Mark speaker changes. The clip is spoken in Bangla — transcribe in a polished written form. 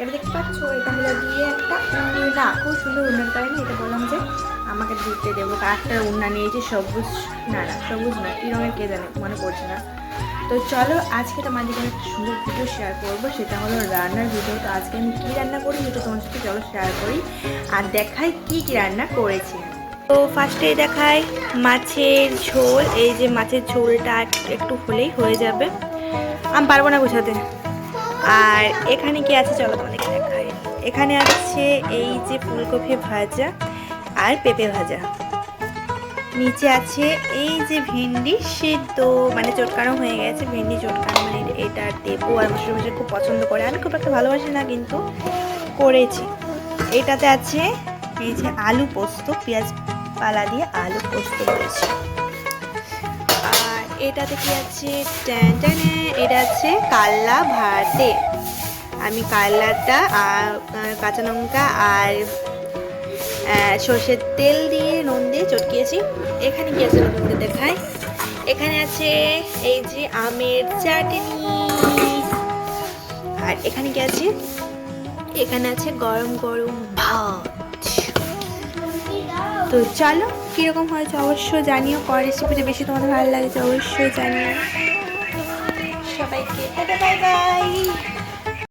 Speaker 1: এটা দেখতে পাচ্ছ, এটা হলো গিয়ে একটা উন্না, খুব সুন্দর উন্নার কারণে এটা বললাম যে আমাকে দিতে দেবো। একটা উন্না নিয়েছি সবুজ, না না সবুজ না, কী রঙের কে জানে, মনে পড়ছে না। তো চলো আজকে তোমাদের জন্য একটা সুন্দর ভিডিও শেয়ার করবো, সেটা হলো রান্নার ভিডিও। তো আজকে আমি কী রান্না করি সেটা তোমার সাথে চলো শেয়ার করি আর দেখাই কী কী রান্না করেছি। তো ফার্স্টেই দেখাই মাছের ঝোল। এই যে মাছের ঝোলটা একটু হলেই হয়ে যাবে, আমি পারবো না গোছাতে। আর এখানে কি আছে চলো তোমাদেরকে দেখাই। এখানে আছে এই যে ফুলকপি ভাজা আর পেঁপে ভাজা। নিচে আছে এই যে ভেন্ডি সিদ্ধ, মানে চটকানো হয়ে গেছে, ভেন্ডি চটকানো, মানে এটা দেবো। আর মশলা খুব পছন্দ করে, আমি খুব একটা ভালোবাসি না কিন্তু করেছি। এটাতে আছে এই যে আলু পোস্ত, পেঁয়াজ পালা দিয়ে আলু পোস্ত করেছি। আর এটাতে কি আছে, এটা আছে কাল্লা ভাতে। আমি কাল্লাটা আর কাঁচা লঙ্কা আর সর্ষের তেল দিয়ে নুন দিয়ে চটকিয়েছি। এখানে কি আছে তোমাকে দেখাই। এখানে আছে এই যে আমের চাটনি। আর এখানে কি আছে, এখানে আছে গরম গরম ভাত। তো চলো কীরকম হয়েছে অবশ্যই জানিও, কোন রেসিপিটা বেশি তোমাদের ভালো লাগছে অবশ্যই জানিও। সবাইকে টাটা বাই বাই।